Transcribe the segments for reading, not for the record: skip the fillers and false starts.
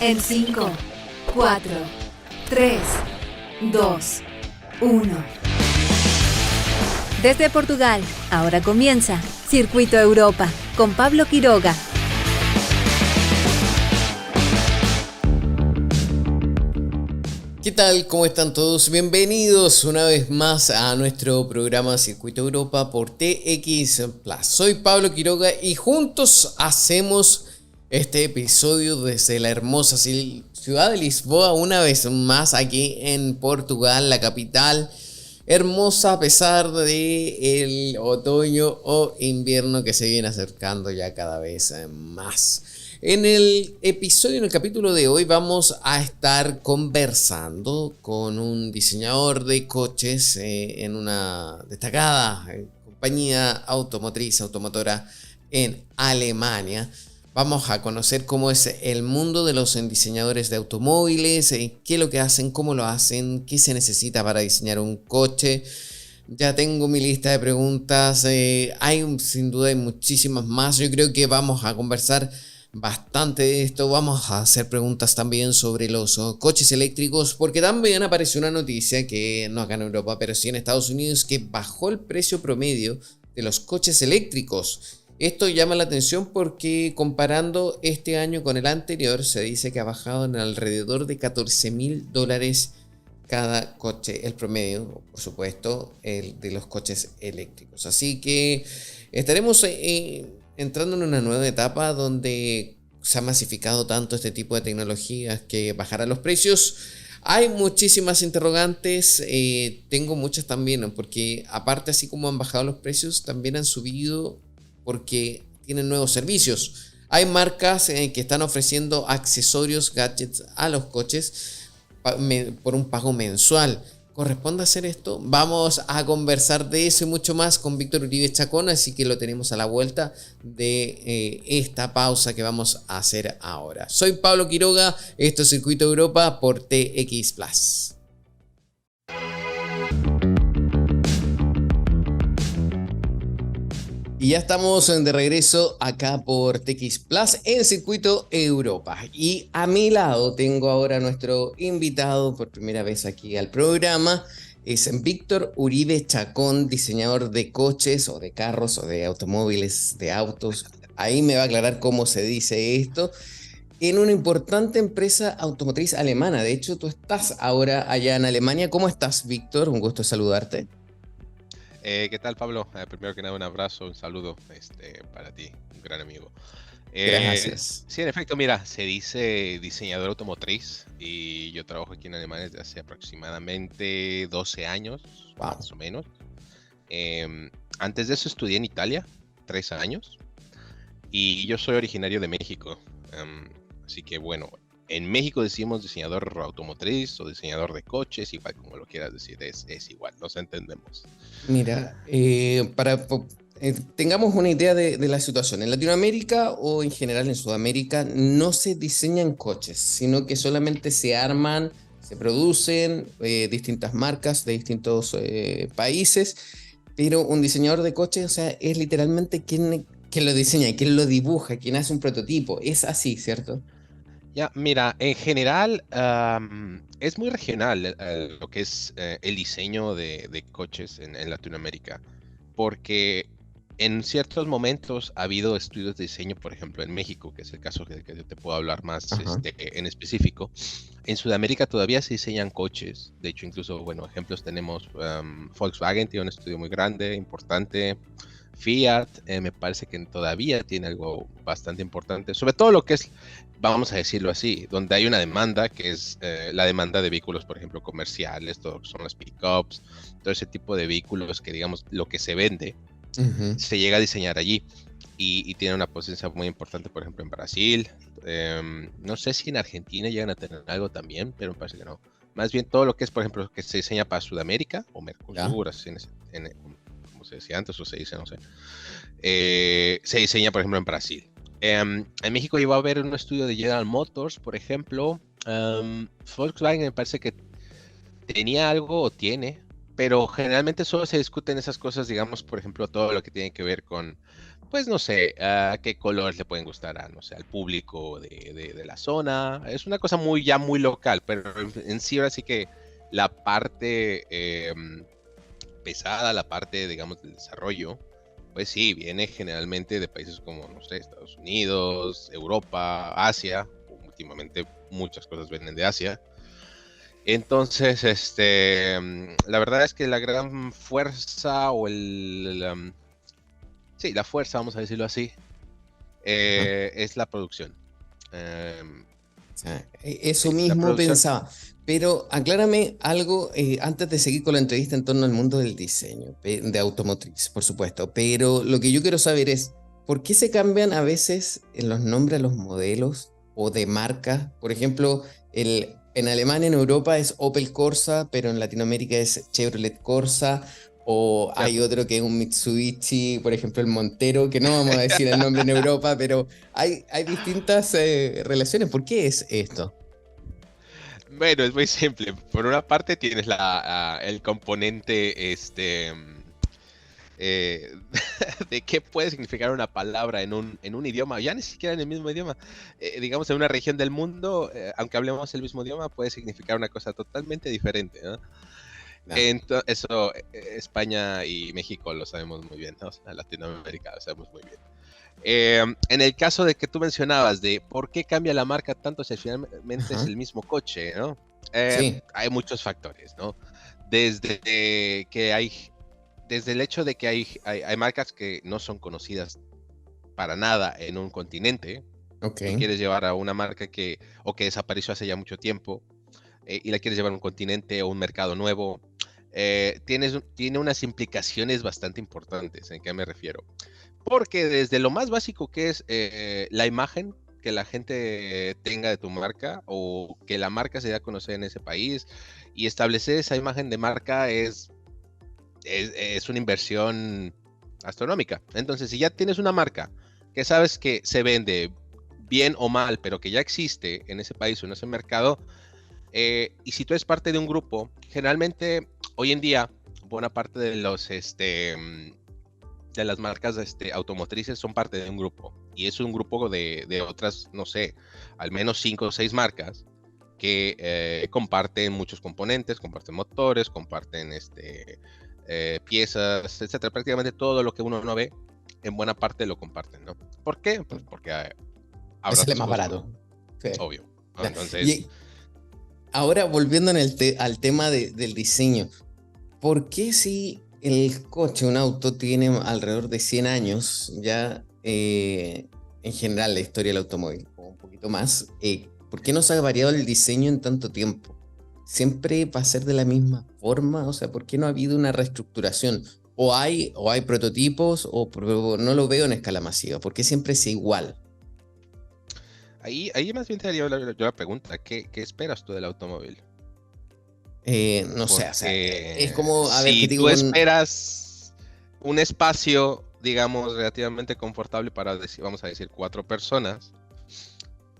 En 5, 4, 3, 2, 1. Desde Portugal, ahora comienza Circuito Europa con Pablo Quiroga. ¿Qué tal? ¿Cómo están todos? Bienvenidos una vez más a nuestro programa Circuito Europa por TX Plus. Soy Pablo Quiroga y juntos hacemos este episodio desde la hermosa ciudad de Lisboa, una vez más aquí en Portugal, la capital. Hermosa a pesar de el otoño o invierno que se viene acercando ya cada vez más. En el capítulo de hoy vamos a estar conversando con un diseñador de coches en una destacada compañía automotora en Alemania. Vamos a conocer cómo es el mundo de los diseñadores de automóviles, qué es lo que hacen, cómo lo hacen, qué se necesita para diseñar un coche. Ya tengo mi lista de preguntas, sin duda hay muchísimas más. Yo creo que vamos a conversar bastante de esto. Vamos a hacer preguntas también sobre los coches eléctricos, porque también apareció una noticia que no acá en Europa, pero sí en Estados Unidos, que bajó el precio promedio de los coches eléctricos. Esto llama la atención porque comparando este año con el anterior, se dice que ha bajado en alrededor de $14,000 cada coche, el promedio, por supuesto, el de los coches eléctricos. Así que estaremos entrando en una nueva etapa donde se ha masificado tanto este tipo de tecnologías que bajarán los precios. Hay muchísimas interrogantes, tengo muchas también, ¿no? Porque aparte, así como han bajado los precios, también han subido porque tienen nuevos servicios. Hay marcas que están ofreciendo accesorios, gadgets a los coches por un pago mensual. ¿Corresponde hacer esto? Vamos a conversar de eso y mucho más con Víctor Uribe Chacón, así que lo tenemos a la vuelta de esta pausa que vamos a hacer ahora. Soy Pablo Quiroga, esto es Circuito Europa por TX Plus. Y ya estamos de regreso acá por TX Plus en Circuito Europa. Y a mi lado tengo ahora a nuestro invitado por primera vez aquí al programa. Es Víctor Uribe Chacón, diseñador de coches o de carros o de automóviles, de autos. Ahí me va a aclarar cómo se dice esto. En una importante empresa automotriz alemana. De hecho, tú estás ahora allá en Alemania. ¿Cómo estás, Víctor? Un gusto saludarte. ¿Qué tal, Pablo? Primero que nada, un abrazo, un saludo para ti, un gran amigo. Gracias. Sí, en efecto, mira, se dice diseñador automotriz y yo trabajo aquí en Alemania desde hace aproximadamente 12 años, Wow. más o menos. Antes de eso estudié en Italia, 3 años, y yo soy originario de México. Así que bueno, en México decimos diseñador automotriz o diseñador de coches, igual como lo quieras decir, es igual, nos entendemos. Mira, tengamos una idea de la situación. En Latinoamérica o en general en Sudamérica no se diseñan coches, sino que solamente se arman, se producen distintas marcas de distintos países, pero un diseñador de coches, o sea, es literalmente quien lo diseña, quien lo dibuja, quien hace un prototipo. Es así, ¿cierto? Ya, mira, en general es muy regional lo que es el diseño de coches en Latinoamérica, porque en ciertos momentos ha habido estudios de diseño, por ejemplo, en México, que es el caso que yo te puedo hablar más en específico. En Sudamérica todavía se diseñan coches, de hecho, incluso, bueno, ejemplos tenemos Volkswagen, tiene un estudio muy grande, importante. Fiat, me parece que todavía tiene algo bastante importante, sobre todo lo que es, vamos a decirlo así, donde hay una demanda, que es la demanda de vehículos, por ejemplo, comerciales, todo lo que son las pickups, todo ese tipo de vehículos que, digamos, lo que se vende, se llega a diseñar allí y tiene una presencia muy importante, por ejemplo, en Brasil. No sé si en Argentina llegan a tener algo también, pero me parece que no. Más bien todo lo que es, por ejemplo, que se diseña para Sudamérica o Mercosur, así como se decía antes, o se dice, no sé, se diseña, por ejemplo, en Brasil. En México iba a haber un estudio de General Motors, por ejemplo. Volkswagen me parece que tenía algo o tiene, pero generalmente solo se discuten esas cosas, digamos, por ejemplo, todo lo que tiene que ver con pues no sé, qué colores le pueden gustar a, no sé, al público de la zona. Es una cosa ya muy local, pero en sí ahora sí que la parte pesada, la parte, digamos, del desarrollo, pues sí, viene generalmente de países como, no sé, Estados Unidos, Europa, Asia. Últimamente muchas cosas vienen de Asia. Entonces, la verdad es que la gran fuerza o sí, la fuerza, vamos a decirlo así, Ajá. es la producción. Em, O sea, sí, eso la mismo producción. pensaba. Pero aclárame algo antes de seguir con la entrevista en torno al mundo del diseño, de automotriz, por supuesto. Pero lo que yo quiero saber es, ¿por qué se cambian a veces en los nombres a los modelos o de marca? Por ejemplo, en Alemania, en Europa es Opel Corsa, pero en Latinoamérica es Chevrolet Corsa. O hay Cierto. otro que es un Mitsubishi, por ejemplo, el Montero, que no vamos a decir el nombre en Europa, pero hay distintas relaciones. ¿Por qué es esto? Bueno, es muy simple. Por una parte tienes el componente eh, de qué puede significar una palabra en un idioma, ya ni siquiera en el mismo idioma. Digamos, en una región del mundo, aunque hablemos el mismo idioma, puede significar una cosa totalmente diferente, ¿no? No. Eso, España y México lo sabemos muy bien, ¿no? O sea, Latinoamérica lo sabemos muy bien. En el caso de que tú mencionabas de por qué cambia la marca tanto si finalmente es Ajá. el mismo coche, ¿no? Sí. Hay muchos factores, ¿no? Desde que desde el hecho de que hay marcas que no son conocidas para nada en un continente. Ok. Tú quieres llevar a una marca o que desapareció hace ya mucho tiempo, y la quieres llevar a un continente o un mercado nuevo. Tiene unas implicaciones bastante importantes. ¿En qué me refiero? Porque desde lo más básico que es la imagen que la gente tenga de tu marca o que la marca se dé a conocer en ese país, y establecer esa imagen de marca es una inversión astronómica. Entonces, si ya tienes una marca que sabes que se vende bien o mal, pero que ya existe en ese país o en ese mercado, y si tú eres parte de un grupo, generalmente hoy en día buena parte de las marcas automotrices son parte de un grupo, y es un grupo de otras, no sé, al menos 5 o 6 marcas que comparten muchos componentes, comparten motores, comparten piezas, etcétera. Prácticamente todo lo que uno no ve, en buena parte lo comparten, ¿no? ¿Por qué? Pues porque Me ahorras sale tus más costos, barato. Sí. obvio, ¿no? Ya. Entonces, Y ahora volviendo al tema del diseño, ¿por qué si el coche, un auto, tiene alrededor de 100 años ya en general la historia del automóvil, o un poquito más, ¿por qué no se ha variado el diseño en tanto tiempo? ¿Siempre va a ser de la misma forma? O sea, ¿por qué no ha habido una reestructuración? O hay prototipos, pero no lo veo en escala masiva. ¿Por qué siempre es igual? ahí más bien te haría yo la pregunta, ¿qué esperas tú del automóvil? No sé, o sea, es Porque como, a ver, ¿qué si te digo? tú esperas un espacio, digamos, relativamente confortable para, vamos a decir, 4 personas,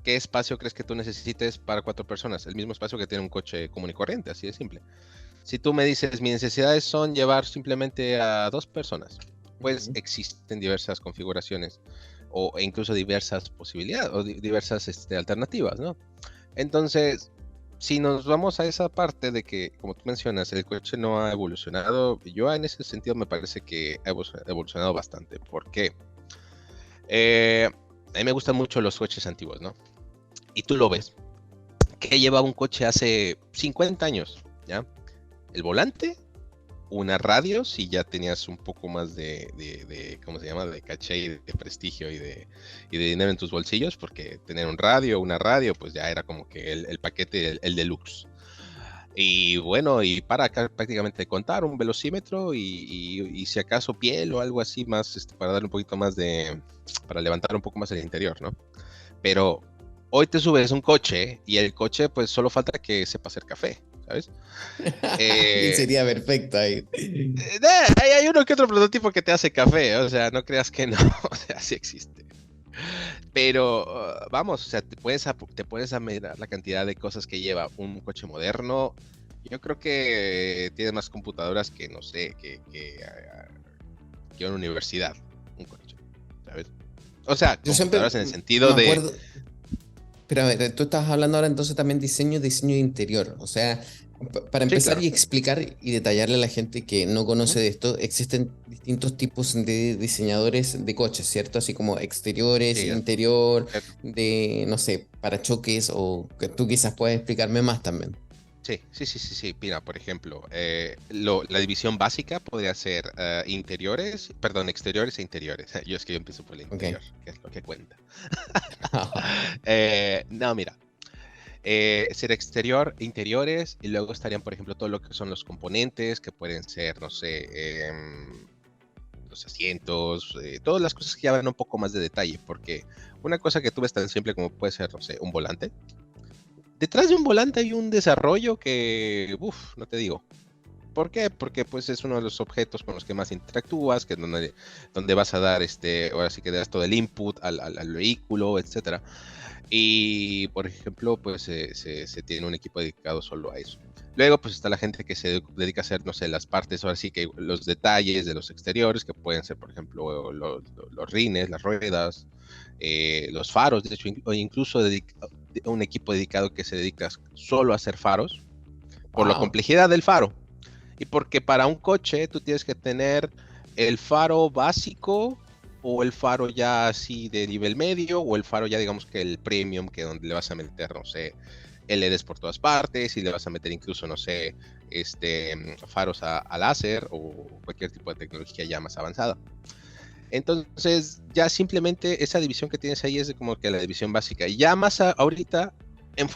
¿qué espacio crees que tú necesites para 4 personas? El mismo espacio que tiene un coche común y corriente, así de simple. Si tú me dices, mis necesidades son llevar simplemente a 2 personas, pues Ujú. existen diversas configuraciones e incluso diversas posibilidades o diversas alternativas, ¿no? Entonces, si nos vamos a esa parte de que, como tú mencionas, el coche no ha evolucionado, yo en ese sentido me parece que ha evolucionado bastante. ¿Por qué? A mí me gustan mucho los coches antiguos, ¿no? Y tú lo ves. ¿Qué llevaba un coche hace 50 años? ¿Ya? El volante, una radio, si ya tenías un poco más ¿cómo se llama? De caché y de prestigio y de dinero en tus bolsillos, porque tener una radio, pues ya era como que el paquete, el deluxe. Y bueno, y para acá prácticamente contar un velocímetro y si acaso piel o algo así más, para darle un poquito más para levantar un poco más el interior, ¿no? Pero hoy te subes un coche y el coche pues solo falta que sepa hacer café, ¿sabes? Y Eh, sería perfecto ahí. hay uno que otro prototipo que te hace café, o sea, no creas que no, o sea, sí existe. Pero vamos, o sea, te puedes a mirar la cantidad de cosas que lleva un coche moderno. Yo creo que tiene más computadoras que, no sé, que una universidad, un coche. ¿sabes? O sea, Yo siempre computadoras en el sentido me de... acuerdo. Pero a ver, tú estás hablando ahora entonces también diseño de interior. O sea, para Sí, empezar claro. y explicar y detallarle a la gente que no Ujú. conoce de esto, existen distintos tipos de diseñadores de coches, ¿cierto? Así como exteriores, Sí, interior, cierto. de, no sé, parachoques o que tú quizás puedas explicarme más también. Sí. Mira, por ejemplo, la división básica podría ser exteriores e interiores. Yo es que yo empiezo por el Ok. interior, que es lo que cuenta. No, mira, ser exterior, interiores, y luego estarían, por ejemplo, todo lo que son los componentes, que pueden ser, no sé, los asientos, todas las cosas que ya van un poco más de detalle, porque una cosa que tú ves tan simple como puede ser, no sé, un volante. Detrás de un volante hay un desarrollo que, uff, no te digo. ¿Por qué? Porque pues es uno de los objetos con los que más interactúas, que es donde vas a dar ahora sí que das todo el input al vehículo, etcétera. Y por ejemplo, pues se tiene un equipo dedicado solo a eso. Luego, pues está la gente que se dedica a hacer, no sé, las partes, ahora sí que los detalles de los exteriores, que pueden ser, por ejemplo, los rines, las ruedas, los faros, de hecho, o incluso un equipo dedicado que se dedica solo a hacer faros, por la Wow. complejidad del faro. Y porque para un coche tú tienes que tener el faro básico o el faro ya así de nivel medio o el faro ya digamos que el premium, que donde le vas a meter, no sé, LEDs por todas partes y le vas a meter incluso, no sé, faros a láser o cualquier tipo de tecnología ya más avanzada. Entonces ya simplemente esa división que tienes ahí es como que la división básica. Y ya más ahorita,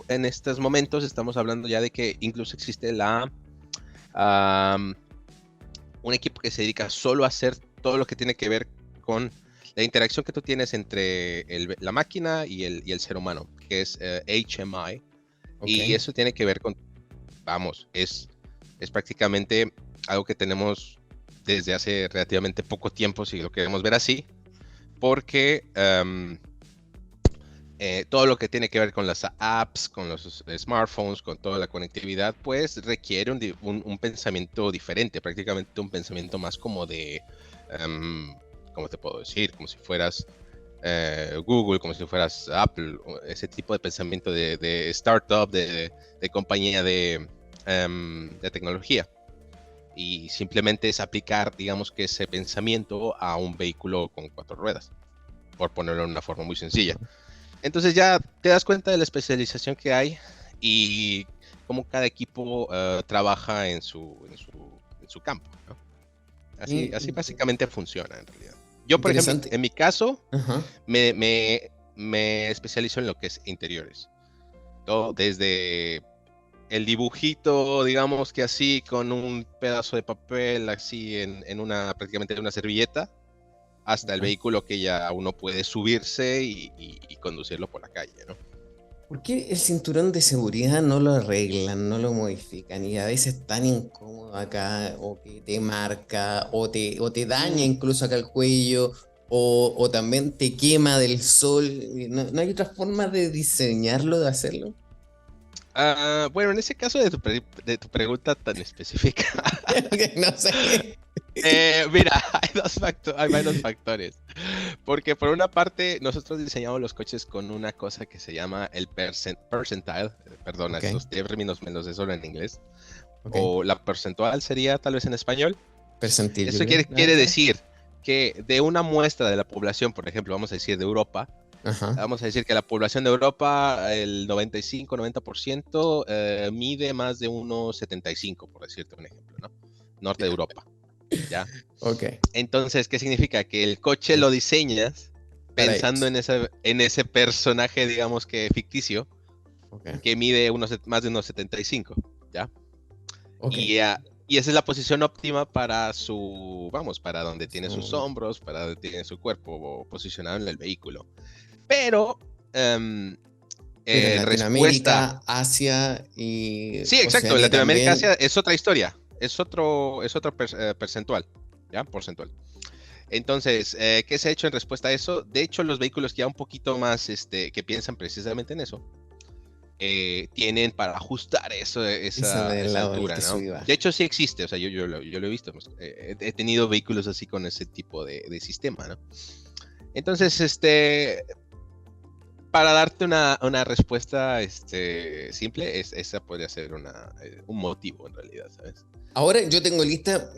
en estos momentos estamos hablando ya de que incluso existe un equipo que se dedica solo a hacer todo lo que tiene que ver con la interacción que tú tienes entre la máquina y el ser humano, que es HMI. Ok. Y eso tiene que ver con, vamos, es prácticamente algo que tenemos desde hace relativamente poco tiempo, si lo queremos ver así, porque todo lo que tiene que ver con las apps, con los smartphones, con toda la conectividad, pues requiere un pensamiento diferente, prácticamente un pensamiento más como de, ¿cómo te puedo decir? Como si fueras Google, como si fueras Apple, ese tipo de pensamiento de startup, de compañía de tecnología. Y simplemente es aplicar, digamos que ese pensamiento a un vehículo con 4 ruedas, por ponerlo de una forma muy sencilla. Entonces ya te das cuenta de la especialización que hay y cómo cada equipo trabaja en su campo, ¿no? Así Y básicamente funciona en realidad. Yo, por ejemplo, interesante. en mi caso, Ajá. me especializo en lo que es interiores. Todo desde el dibujito, digamos que así, con un pedazo de papel, así prácticamente en una servilleta, hasta el Ya. vehículo que ya uno puede subirse y conducirlo por la calle, ¿no? ¿Por qué el cinturón de seguridad no lo arreglan, no lo modifican y a veces es tan incómodo acá o que te marca o te daña Mm, incluso acá el cuello o también te quema del sol? ¿No hay otra forma de diseñarlo, de hacerlo? bueno, en ese caso de tu pregunta tan específica, No sé. mira, hay varios factores. Porque por una parte, nosotros diseñamos los coches con una cosa que se llama el percentile, perdona, Ok, estos términos me los sé solo en inglés, ok. o la percentual sería tal vez en español. Percentil, yo Eso creo. Ah, quiere claro. decir que de una muestra de la población, por ejemplo, vamos a decir de Europa, Ajá. vamos a decir que la población de Europa, el 95-90% mide más de 1,75, por decirte un ejemplo, ¿no? Norte de Europa, ¿ya? Ok. Entonces, ¿qué significa? Que el coche lo diseñas Para pensando ellos. en ese personaje, digamos que ficticio, Ok. que mide más de 1,75, ¿ya? Ok. Y, y esa es la posición óptima para para donde tiene sus So, hombros, para donde tiene su cuerpo posicionado en el vehículo. Pero, em, pero en respuesta. Latinoamérica, Asia y Sí, exacto, en Oceanía Latinoamérica, Asia también. es otra historia, es otro percentual, ¿ya? Porcentual. Entonces, ¿qué se ha hecho en respuesta a eso? De hecho, los vehículos ya un poquito más que piensan precisamente en eso, tienen para ajustar Esa del esa lado del altura, que ¿no? sube y De baja. hecho, sí existe, o sea, yo lo he visto, pues, he tenido vehículos así con ese tipo de sistema, ¿no? Entonces, para darte una respuesta simple, esa podría ser un motivo en realidad, ¿sabes? Ahora yo tengo lista,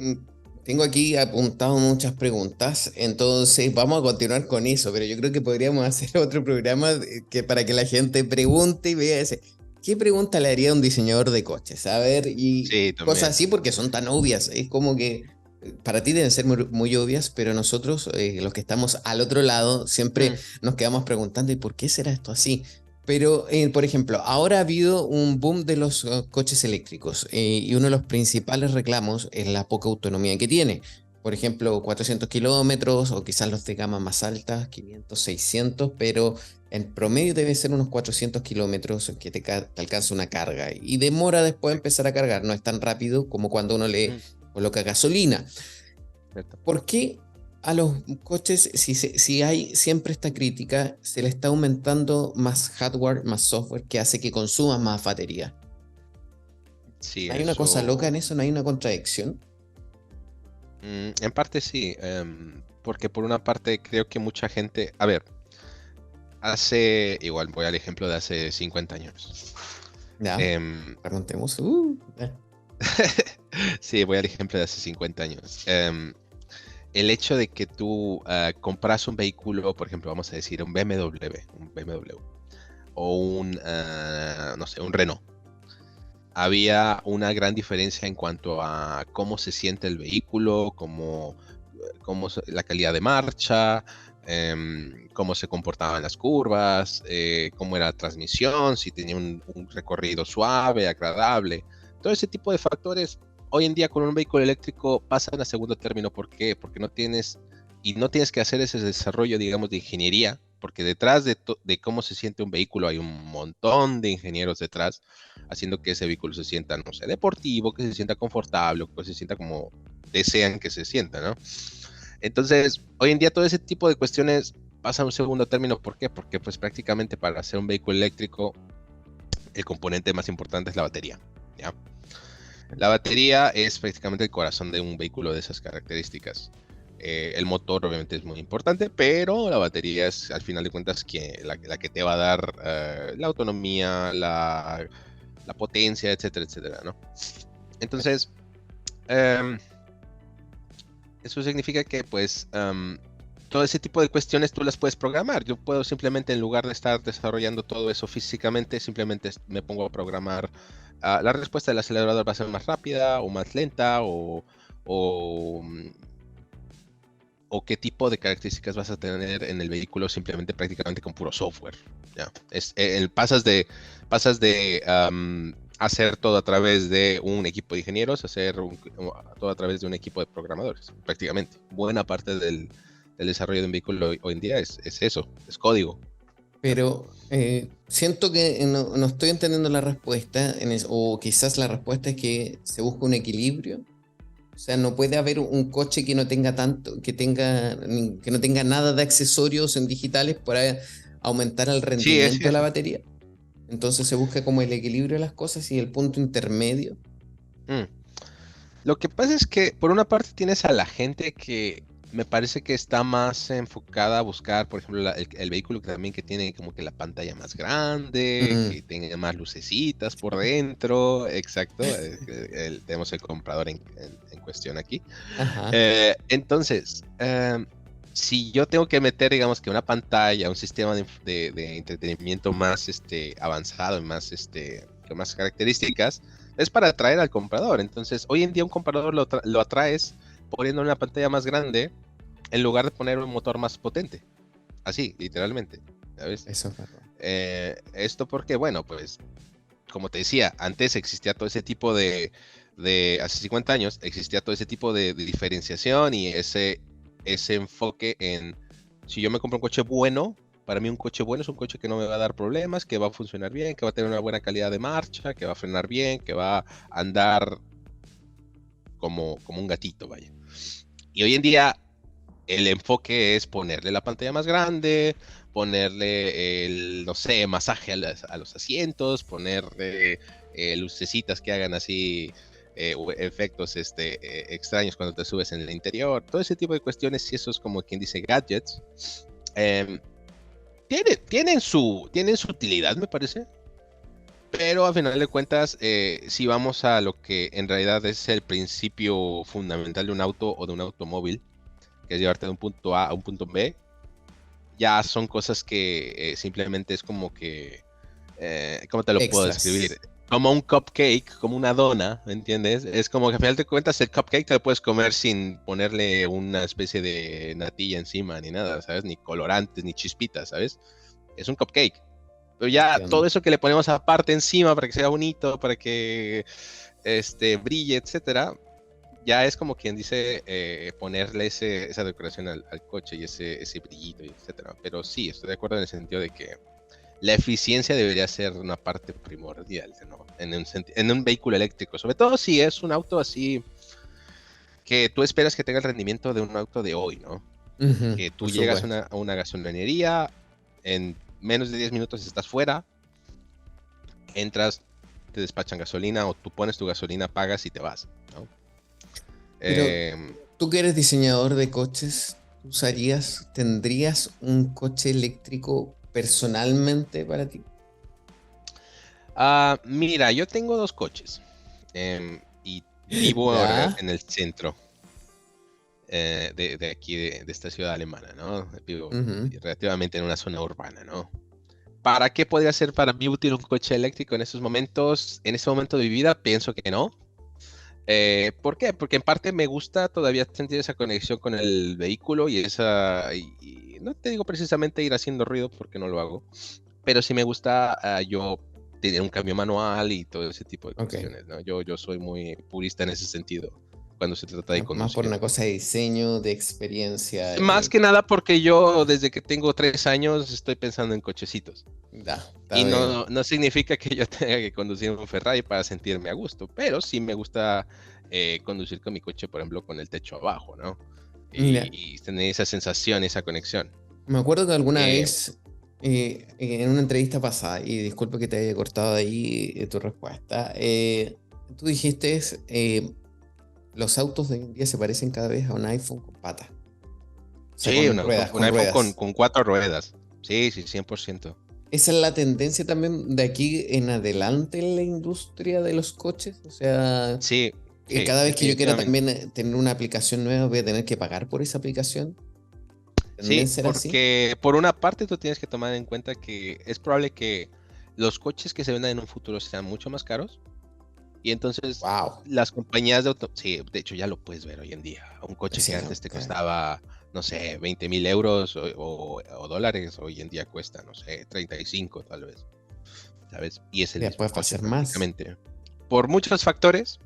tengo aquí apuntado muchas preguntas, entonces vamos a continuar con eso, pero yo creo que podríamos hacer otro programa que para que la gente pregunte y vea ese. ¿Qué pregunta le haría a un diseñador de coches? A ver, y Sí, cosas también. así porque son tan obvias. Es como que para ti deben ser muy obvias, pero nosotros, los que estamos al otro lado, siempre Mm, nos quedamos preguntando, ¿y por qué será esto así? Pero, por ejemplo, ahora ha habido un boom de los coches eléctricos y uno de los principales reclamos es la poca autonomía que tiene. Por ejemplo, 400 kilómetros o quizás los de gama más alta, 500, 600, pero en promedio debe ser unos 400 kilómetros que te alcanza una carga y demora después sí, empezar a cargar. No es tan rápido como cuando uno le mm, coloca gasolina. cierto. ¿Por qué a los coches, si hay siempre esta crítica, se le está aumentando más hardware, más software que hace que consuman más batería? Sí, ¿No hay una cosa loca en eso. eso? ¿No hay una contradicción? En parte sí, porque por una parte creo que mucha gente, a ver, igual voy al ejemplo de hace 50 años. Ya, Em, preguntemos. sí, voy al ejemplo de hace 50 años. El hecho de que tú compras un vehículo, por ejemplo, vamos a decir un BMW o no sé, un Renault. Había una gran diferencia en cuanto a cómo se siente el vehículo, la calidad de marcha, cómo se comportaban las curvas, cómo era la transmisión, si tenía un recorrido suave, agradable. Todo ese tipo de factores hoy en día con un vehículo eléctrico pasan a segundo término. ¿Por qué? Porque no tienes que hacer ese desarrollo, digamos, de ingeniería, porque detrás de cómo se siente un vehículo hay un montón de ingenieros detrás, haciendo que ese vehículo se sienta, no sé, deportivo, que se sienta confortable, que se sienta como desean que se sienta, ¿no? Entonces, hoy en día todo ese tipo de cuestiones pasan a un segundo término. ¿Por qué? Porque pues prácticamente para hacer un vehículo eléctrico el componente más importante es la batería, ¿ya? La batería es prácticamente el corazón de un vehículo de esas características. El motor obviamente es muy importante, pero la batería es al final de cuentas la que te va a dar la autonomía, la potencia, etcétera, etcétera, ¿no? Entonces, um, eso significa que pues todo ese tipo de cuestiones tú las puedes programar. Yo puedo simplemente, en lugar de estar desarrollando todo eso físicamente, simplemente me pongo a programar. La respuesta del acelerador va a ser más rápida o más lenta o, o qué tipo de características vas a tener en el vehículo simplemente prácticamente con puro software. ¿Ya? Pasas de hacer todo a través de un equipo de ingenieros, todo a través de un equipo de programadores, prácticamente. Buena parte del desarrollo de un vehículo hoy en día es eso, es código. ¿Ya? Pero siento que no estoy entendiendo la respuesta, o quizás la respuesta es que se busca un equilibrio. O sea, no puede haber un coche que no tenga tanto, que no tenga nada de accesorios en digitales para aumentar el Sí, es rendimiento de la eso. batería. Entonces se busca como el equilibrio de las cosas y el punto intermedio. Mm. Lo que pasa es que por una parte tienes a la gente que me parece que está más enfocada a buscar, por ejemplo, el vehículo que también que tiene como que la pantalla más grande, Mm, que tenga más lucecitas por dentro, exacto, tenemos el comprador en cuestión aquí. ajá. Entonces, si yo tengo que meter, digamos que una pantalla, un sistema de entretenimiento más avanzado y más, con más características, es para atraer al comprador. Entonces, hoy en día un comprador lo atraes poniendo una pantalla más grande en lugar de poner un motor más potente. Así, literalmente. ¿Sabes? Eso es verdad. Esto porque, bueno, pues, como te decía, antes existía todo ese tipo hace 50 años, existía todo ese tipo de diferenciación y ese enfoque en, si yo me compro un coche bueno, para mí un coche bueno es un coche que no me va a dar problemas, que va a funcionar bien, que va a tener una buena calidad de marcha, que va a frenar bien, que va a andar como un gatito, vaya. Y hoy en día el enfoque es ponerle la pantalla más grande, ponerle no sé, masaje a los asientos, ponerle lucecitas que hagan así efectos extraños cuando te subes en el interior, todo ese tipo de cuestiones, y eso es como quien dice gadgets, Em, tienen su utilidad, me parece. Pero a final de cuentas, si vamos a lo que en realidad es el principio fundamental de un auto o de un automóvil, que es llevarte de un punto A a un punto B, ya son cosas que simplemente es como que, ¿cómo te lo puedo Extras. describir? Como un cupcake, como una dona, ¿me entiendes? Es como que a final de cuentas el cupcake te lo puedes comer sin ponerle una especie de natilla encima ni nada, ¿sabes? Ni colorantes, ni chispitas, ¿sabes? Es un cupcake. Pero ya Entiendo. todo eso que le ponemos aparte encima para que sea bonito, para que brille, etcétera, ya es como quien dice ponerle esa decoración al coche y ese brillito, etcétera. Pero sí, estoy de acuerdo en el sentido de que la eficiencia debería ser una parte primordial, ¿no? En un vehículo eléctrico, sobre todo si es un auto así que tú esperas que tenga el rendimiento de un auto de hoy, ¿no? Que tú Por llegas supuesto. a una gasolinería, en menos de 10 minutos estás fuera, entras, te despachan gasolina o tú pones tu gasolina, pagas y te vas, ¿no? Pero Eh, tú que eres diseñador de coches, ¿tendrías un coche eléctrico personalmente para ti? mira, yo tengo dos coches y vivo ahora ¿Ya? en el centro de aquí, de esta ciudad alemana, ¿no? Vivo Ujú. relativamente en una zona urbana, ¿no? ¿Para qué podría ser para mí útil un coche eléctrico en estos momentos? En este momento de mi vida pienso que no. ¿Por qué? Porque en parte me gusta todavía sentir esa conexión con el vehículo y no te digo precisamente ir haciendo ruido porque no lo hago, pero sí me gusta yo tener un cambio manual y todo ese tipo de Ok. cuestiones, ¿no? Yo soy muy purista en ese sentido cuando se trata de Más por conducir. una cosa de diseño, de experiencia. Más que nada porque yo desde que tengo 3 años estoy pensando en cochecitos. Está Y bien. no significa que yo tenga que conducir un Ferrari para sentirme a gusto, pero sí me gusta conducir con mi coche, por ejemplo, con el techo abajo, ¿no? Mira, Y tener esa sensación, esa conexión. me acuerdo que alguna Eh, vez en una entrevista pasada, y disculpa que te haya cortado ahí tu respuesta, tú dijiste los autos de hoy en día se parecen cada vez a un iPhone con patas. O sea, sí, con ruedas, un con iPhone ruedas. con 4 ruedas. Sí, sí, 100%. ¿Esa es la tendencia también de aquí en adelante en la industria de los coches? O sea, Sí, sí, cada vez que yo quiera definitivamente. también tener una aplicación nueva, voy a tener que pagar por esa aplicación. ¿También Sí, será así? porque por una parte tú tienes que tomar en cuenta que es probable que los coches que se vendan en un futuro sean mucho más caros. Y entonces ¡Wow! las compañías de auto, sí, de hecho ya lo puedes ver hoy en día. Un coche que Sí, antes te claro. costaba, no sé, 20,000 euros o dólares, hoy en día cuesta, no sé, 35 tal vez, ¿sabes? Y es el mismo Después va a coche ser más. prácticamente. Por muchos factores,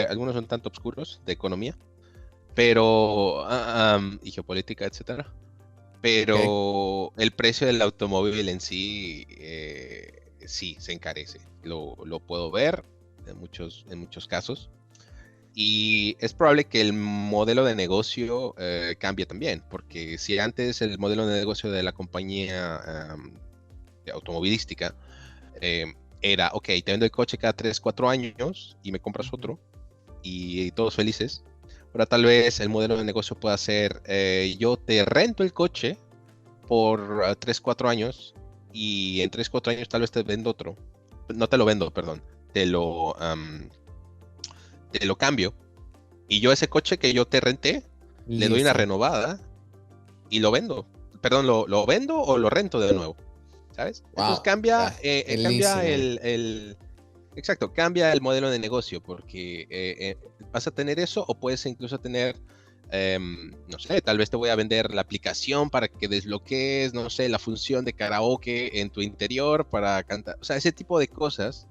algunos son tanto oscuros de economía, pero, y geopolítica, etcétera. Ok. Pero el precio del automóvil en sí, sí, se encarece. Lo puedo ver en muchos casos. Y es probable que el modelo de negocio cambie también, porque si antes el modelo de negocio de la compañía automovilística era, ok, te vendo el coche cada 3 4 años y me compras Ujú. otro y todos felices. Ahora tal vez el modelo de negocio pueda ser, yo te rento el coche por 3 4 años y en 3 4 años tal vez te vendo otro. No te lo vendo, perdón. Te lo, te lo cambio. Y yo ese coche que yo te renté, le doy una Listo. renovada y lo vendo. Perdón, lo vendo o lo rento de nuevo. ¿Sabes? Entonces Wow. Ya. El cambia leasing ahí. exacto, cambia el modelo de negocio porque vas a tener eso o puedes incluso tener, no sé, tal vez te voy a vender la aplicación para que desbloquees, no sé, la función de karaoke en tu interior para cantar. O sea, ese tipo de cosas.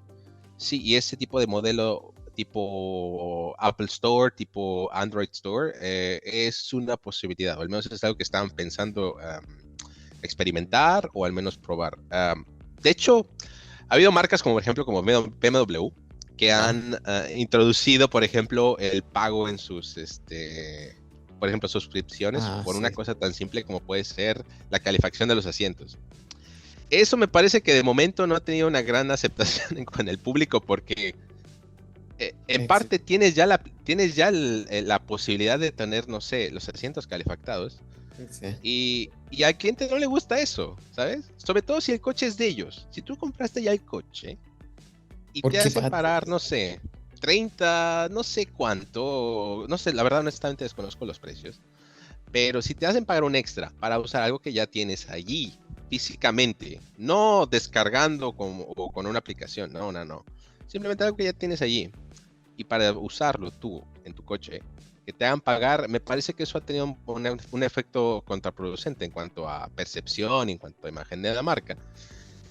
Sí, y ese tipo de modelo tipo Apple Store, tipo Android Store, es una posibilidad, o al menos es algo que estaban pensando experimentar o al menos probar. De hecho, ha habido marcas como por ejemplo como BMW que Ya. han introducido, por ejemplo, el pago en sus, por ejemplo, suscripciones Ah, por una sí. cosa tan simple como puede ser la calefacción de los asientos. Eso me parece que de momento no ha tenido una gran aceptación con el público porque en Ex- parte tienes ya la posibilidad de tener, no sé, los asientos calefactados. Sí. Y al cliente no le gusta eso, ¿sabes? Sobre todo si el coche es de ellos. Si tú compraste ya el coche y te Porque hacen parar, no sé, 30, no sé cuánto, no sé, la verdad honestamente desconozco los precios, pero si te hacen pagar un extra para usar algo que ya tienes allí físicamente, no descargando o con una aplicación, no, simplemente algo que ya tienes allí y para usarlo tú en tu coche, que te hagan pagar, me parece que eso ha tenido un efecto contraproducente en cuanto a percepción, en cuanto a imagen de la marca.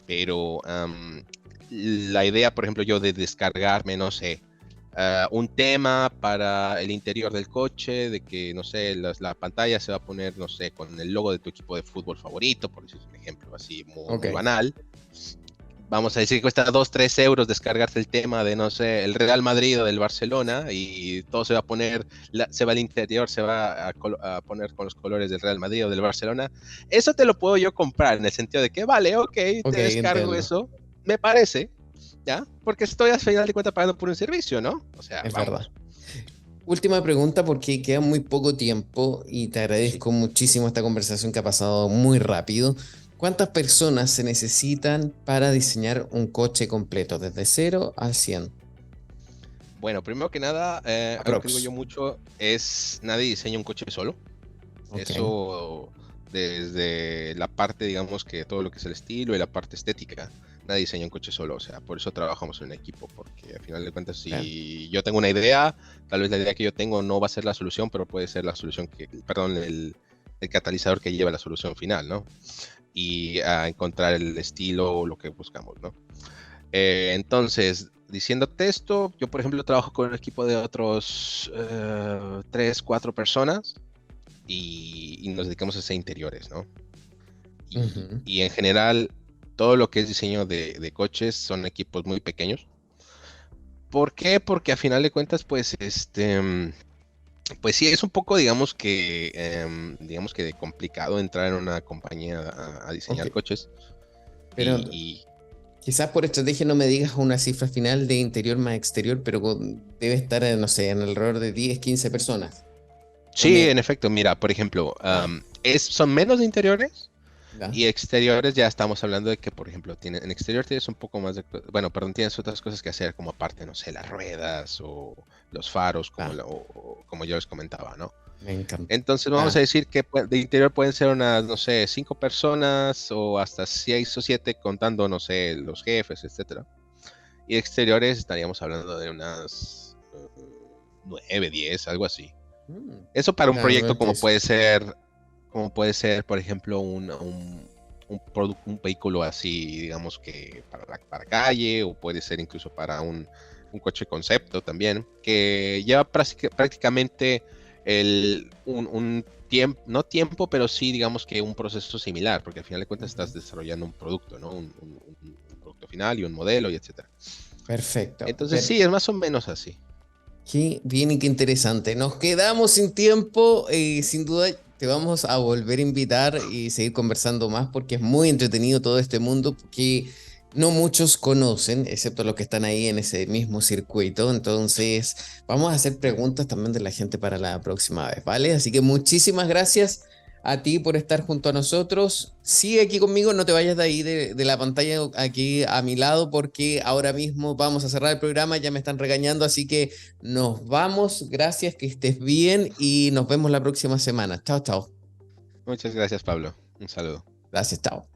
Pero la idea, por ejemplo, yo de descargarme, no sé, un tema para el interior del coche, de que, no sé, la pantalla se va a poner, no sé, con el logo de tu equipo de fútbol favorito, por decir un ejemplo así muy banal. Vamos a decir que cuesta 2-3 euros descargarse el tema de, no sé, el Real Madrid o del Barcelona y todo se va a poner, se va al interior, se va a poner con los colores del Real Madrid o del Barcelona. Eso te lo puedo yo comprar en el sentido de que, vale, ok, te descargo eso, me parece, ¿ya? Porque estoy al final de cuentas pagando por un servicio, ¿no? O sea, Es vamos. verdad. Última pregunta porque queda muy poco tiempo y te agradezco muchísimo esta conversación que ha pasado muy rápido. ¿Cuántas personas se necesitan para diseñar un coche completo, desde 0 a 100? Bueno, primero que nada, algo que digo yo Aprox. mucho es, nadie diseña un coche solo. Ok. Eso desde la parte, digamos, que todo lo que es el estilo y la parte estética, nadie diseña un coche solo, o sea, por eso trabajamos en equipo, porque al final de cuentas, Claro. si yo tengo una idea, tal vez la idea que yo tengo no va a ser la solución, pero puede ser la solución que, perdón, el catalizador que lleva a la solución final, ¿no? Y a encontrar el estilo o lo que buscamos, ¿no? Entonces, diciéndote esto, yo por ejemplo trabajo con un equipo de otros 3, 4 personas y nos dedicamos a hacer interiores, ¿no? Ujú. Y en general, todo lo que es diseño de coches son equipos muy pequeños. ¿Por qué? Porque a final de cuentas, pues, pues sí, es un poco, digamos que complicado entrar en una compañía a Ok. diseñar coches. Pero Y quizás por estrategia no me digas una cifra final de interior más exterior, pero debe estar, no sé, en alrededor de 10, 15 personas. O sí, me... en efecto, mira, por ejemplo, Ah, son menos de interiores. ya. Y exteriores ya estamos hablando de que, por ejemplo, en exterior tienes un poco más de, bueno, perdón, tienes otras cosas que hacer, como aparte, no sé, las ruedas o los faros, Ah, como yo les comentaba, ¿no? me encanta. Entonces vamos a Ah, decir que de interior pueden ser unas, no sé, 5 personas o hasta 6 o 7 contando, no sé, los jefes, etcétera. Y exteriores estaríamos hablando de unas 9, 10, algo así. mm, Eso para un proyecto realmente eso. como puede ser, por ejemplo, un vehículo así, digamos que para calle, o puede ser incluso para un coche concepto también, que lleva prácticamente un tiempo, no tiempo, pero sí, digamos que un proceso similar, porque al final de cuentas estás Ujú. desarrollando un producto, ¿no? Un producto final y un modelo y etcétera. Perfecto. Entonces sí, es más o menos así. Qué bien y qué interesante. Nos quedamos sin tiempo. Sin duda te vamos a volver a invitar y seguir conversando más porque es muy entretenido todo este mundo que no muchos conocen, excepto los que están ahí en ese mismo circuito. Entonces, vamos a hacer preguntas también de la gente para la próxima vez, ¿vale? Así que muchísimas gracias a ti por estar junto a nosotros. Sigue aquí conmigo, no te vayas de ahí de la pantalla aquí a mi lado porque ahora mismo vamos a cerrar el programa, ya me están regañando, así que nos vamos, gracias, que estés bien y nos vemos la próxima semana. Chao, chao. Muchas gracias, Pablo. Un saludo. Gracias, chao.